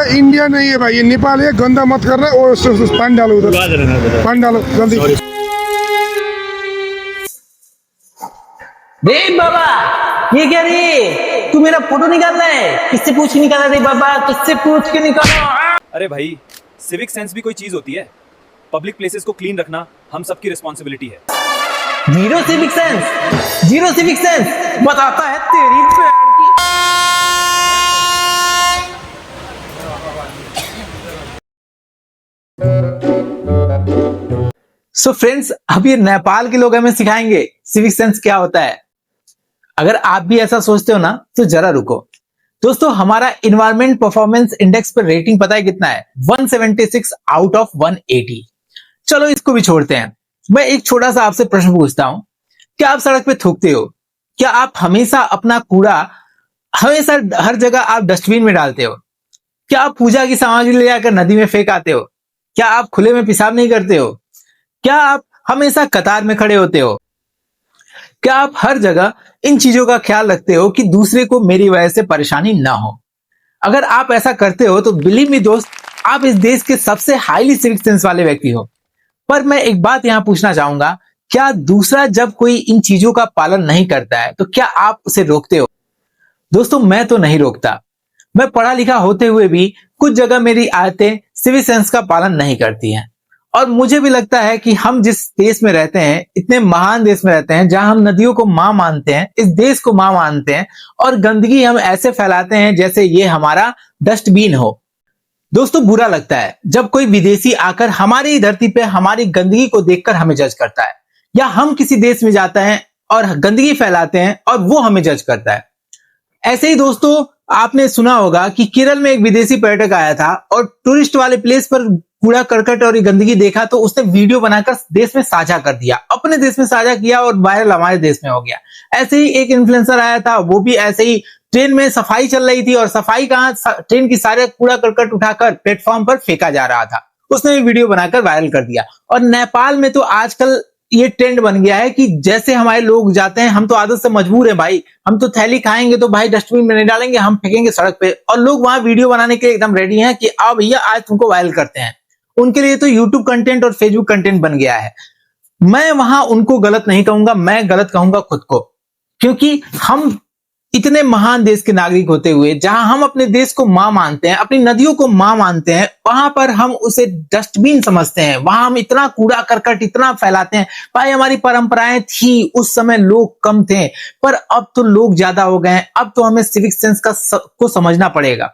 India नहीं है भाई, ये नेपाल है। गंदा मत करना और पानी डालो उधर, पानी डालो जल्दी। देख बाबा, ये क्या रे? तू मेरा फोटो निकाल रहा है? किससे पूछ के निकाला रे बाबा? किससे पूछ के निकाला? अरे भाई, सिविक सेंस भी कोई चीज होती है? पब्लिक प्लेसेस को क्लीन रखना हम सबकी रिस्पॉन्सिबिलिटी है। Zero civic sense, zero civic sense बताता है तेरी पैर की। सो फ्रेंड्स, अब ये नेपाल के लोग हमें सिखाएंगे सिविक सेंस क्या होता है। अगर आप भी ऐसा सोचते हो ना तो जरा रुको। दोस्तों, हमारा इन्वायरमेंट परफॉर्मेंस इंडेक्स पर रेटिंग पता है कितना है? 176 आउट ऑफ 180। चलो इसको भी छोड़ते हैं। मैं एक छोटा सा आपसे प्रश्न पूछता हूं, क्या आप सड़क पे थूकते हो? क्या आप हमेशा अपना कूड़ा हमेशा हर जगह आप डस्टबिन में डालते हो? क्या आप पूजा की सामग्री ले जाकर नदी में फेंक आते हो? क्या आप खुले में पेशाब नहीं करते हो? क्या आप हमेशा कतार में खड़े होते हो? क्या आप हर जगह इन चीजों का ख्याल रखते हो कि दूसरे को मेरी वजह से परेशानी ना हो? अगर आप ऐसा करते हो तो बिलीव मी दोस्त, आप इस देश के सबसे हाईली सिविक सेंस वाले व्यक्ति हो। पर मैं एक बात यहां पूछना चाहूंगा, क्या दूसरा जब कोई इन चीजों का पालन नहीं करता है तो क्या आप उसे रोकते हो? दोस्तों, मैं तो नहीं रोकता। मैं पढ़ा लिखा होते हुए भी कुछ जगह मेरी आदतें सिविक सेंस का पालन नहीं करती हैं। और मुझे भी लगता है कि हम जिस देश में रहते हैं, इतने महान देश में रहते हैं जहां हम नदियों को मां मानते हैं, इस देश को मां मानते हैं, और गंदगी हम ऐसे फैलाते हैं जैसे ये हमारा डस्टबिन हो। दोस्तों, बुरा लगता है जब कोई विदेशी आकर हमारी धरती पे हमारी गंदगी को देखकर हमें जज करता है, या हम किसी देश में जाते हैं और गंदगी फैलाते हैं और वो हमें जज करता है। ऐसे ही दोस्तों, आपने सुना होगा कि केरल में एक विदेशी पर्यटक आया था और टूरिस्ट वाले प्लेस पर कूड़ा करकट और गंदगी देखा तो उसने वीडियो बनाकर देश में साझा कर दिया, अपने देश में साझा किया और वायरल हमारे देश में हो गया। ऐसे ही एक इन्फ्लुएंसर आया था, वो भी ऐसे ही ट्रेन में सफाई चल रही थी और सफाई कहां, ट्रेन की सारे कूड़ा करकट उठाकर प्लेटफॉर्म पर फेंका जा रहा था, उसने भी वीडियो बनाकर वायरल कर दिया। और नेपाल में तो आजकल ये ट्रेंड बन गया है कि जैसे हमारे लोग जाते हैं, हम तो आदत से मजबूर हैं भाई, हम तो थैली खाएंगे तो भाई डस्टबिन में नहीं डालेंगे, हम फेंकेंगे सड़क पे, और लोग वहां वीडियो बनाने के लिए एकदम रेडी हैं कि आओ भैया आज तुमको वायरल करते हैं। उनके लिए तो यूट्यूब कंटेंट और फेसबुक कंटेंट बन गया है। मैं वहां उनको गलत नहीं कहूंगा, मैं गलत कहूंगा खुद को, क्योंकि हम इतने महान देश के नागरिक होते हुए जहां हम अपने देश को मां मानते हैं, अपनी नदियों को मां मानते हैं, वहां पर हम उसे डस्टबिन समझते हैं, वहां हम इतना कूड़ा करकट इतना फैलाते हैं। भाई, हमारी परंपराएं थी, उस समय लोग कम थे, पर अब तो लोग ज्यादा हो गए हैं। अब तो हमें सिविक सेंस को समझना पड़ेगा।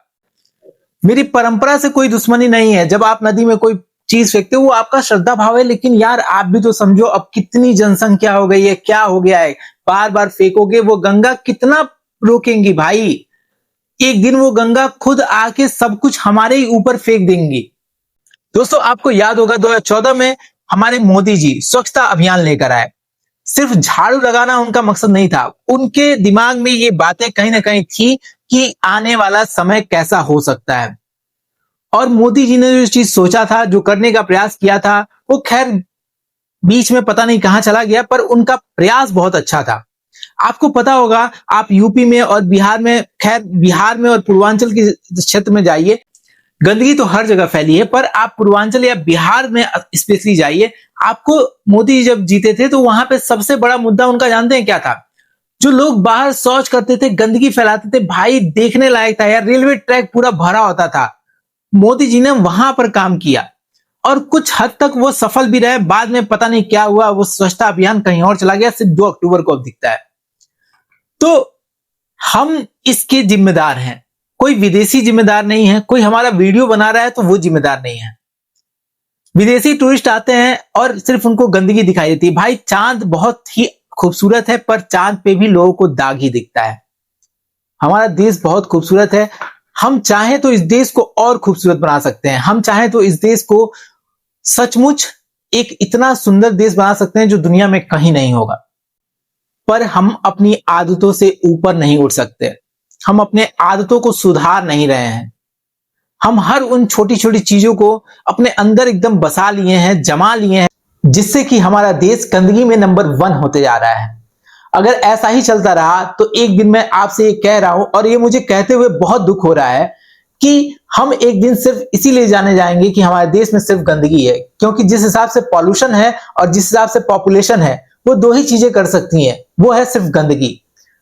मेरी परंपरा से कोई दुश्मनी नहीं है। जब आप नदी में कोई चीज फेंकते हो वो आपका श्रद्धा भाव है, लेकिन यार आप भी तो समझो अब कितनी जनसंख्या हो गई है, क्या हो गया है, बार बार फेंकोगे वो गंगा कितना रोकेंगी भाई? एक दिन वो गंगा खुद आके सब कुछ हमारे ही ऊपर फेंक देंगी। दोस्तों, आपको याद होगा 2014 में हमारे मोदी जी स्वच्छता अभियान लेकर आए। सिर्फ झाड़ू लगाना उनका मकसद नहीं था, उनके दिमाग में ये बातें कहीं ना कहीं थी कि आने वाला समय कैसा हो सकता है। और मोदी जी ने जो चीज सोचा था, जो करने का प्रयास किया था, वो खैर बीच में पता नहीं कहां चला गया, पर उनका प्रयास बहुत अच्छा था। आपको पता होगा, आप यूपी में और बिहार में, खैर बिहार में और पूर्वांचल के क्षेत्र में जाइए, गंदगी तो हर जगह फैली है, पर आप पूर्वांचल या बिहार में स्पेशली जाइए, आपको मोदी जी जब जीते थे तो वहां पे सबसे बड़ा मुद्दा उनका जानते हैं क्या था? जो लोग बाहर शौच करते थे, गंदगी फैलाते थे, भाई देखने लायक था यार, रेलवे ट्रैक पूरा भरा होता था। मोदी जी ने वहां पर काम किया और कुछ हद तक वो सफल भी रहे। बाद में पता नहीं क्या हुआ, वो स्वच्छता अभियान कहीं और चला गया, सिर्फ 2 अक्टूबर को अब दिखता है। तो हम इसके जिम्मेदार हैं, कोई विदेशी जिम्मेदार नहीं है। कोई हमारा वीडियो बना रहा है तो वो जिम्मेदार नहीं है। विदेशी टूरिस्ट आते हैं और सिर्फ उनको गंदगी दिखाई देती है। भाई, चांद बहुत ही खूबसूरत है, पर चांद पे भी लोगों को दाग ही दिखता है। हमारा देश बहुत खूबसूरत है, हम चाहें तो इस देश को और खूबसूरत बना सकते हैं। हम चाहें तो इस देश को सचमुच एक इतना सुंदर देश बना सकते हैं जो दुनिया में कहीं नहीं होगा। पर हम अपनी आदतों से ऊपर नहीं उठ सकते, हम अपने आदतों को सुधार नहीं रहे हैं। हम हर उन छोटी छोटी चीजों को अपने अंदर एकदम बसा लिए हैं, जमा लिए हैं, जिससे कि हमारा देश गंदगी में नंबर 1 होते जा रहा है। अगर ऐसा ही चलता रहा तो एक दिन मैं आपसे ये कह रहा हूं, और ये मुझे कहते हुए बहुत दुख हो रहा है कि हम एक दिन सिर्फ इसीलिए जाने जाएंगे कि हमारे देश में सिर्फ गंदगी है, क्योंकि जिस हिसाब से पॉल्यूशन है और जिस हिसाब से पॉपुलेशन है, वो दो ही चीजें कर सकती हैं, वो है सिर्फ गंदगी।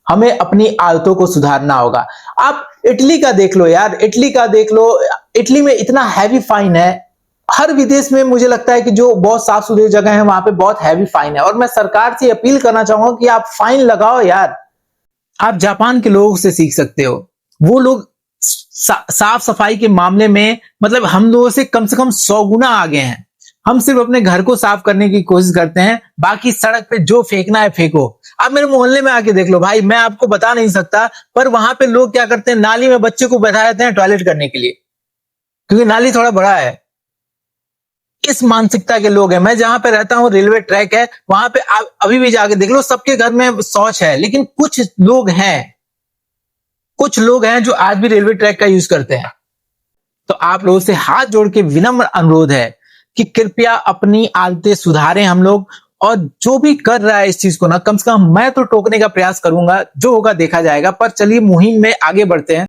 हमें अपनी आदतों को सुधारना होगा। आप इटली का देख लो यार, इटली का देख लो, इटली में इतना हैवी फाइन है। हर विदेश में मुझे लगता है कि जो बहुत साफ सुथरी जगह है वहां पे बहुत हैवी फाइन है, और मैं सरकार से अपील करना चाहूंगा कि आप फाइन लगाओ यार। आप जापान के लोगों से सीख सकते हो, वो लोग साफ सफाई के मामले में मतलब हम लोगों से कम 100 गुना आगे हैं। हम सिर्फ अपने घर को साफ करने की कोशिश करते हैं, बाकी सड़क पे जो फेंकना है फेंको। आप मेरे मोहल्ले में आके देख लो भाई, मैं आपको बता नहीं सकता, पर वहां पे लोग क्या करते हैं, नाली में बच्चे को बैठा देते हैं टॉयलेट करने के लिए, क्योंकि नाली थोड़ा बड़ा है। इस मानसिकता के लोग हैं। मैं जहां पे रहता हूं रेलवे ट्रैक है, वहां पे आप अभी भी जाके देख लो, सबके घर में शौच है, लेकिन कुछ लोग हैं जो आज भी रेलवे ट्रैक का यूज करते हैं। तो आप लोगों से हाथ जोड़ के विनम्र अनुरोध है कि कृपया अपनी आदतें सुधारें हम लोग, और जो भी कर रहा है इस चीज को ना, कम से कम मैं तो टोकने का प्रयास करूंगा, जो होगा देखा जाएगा। पर चलिए मुहिम में आगे बढ़ते हैं।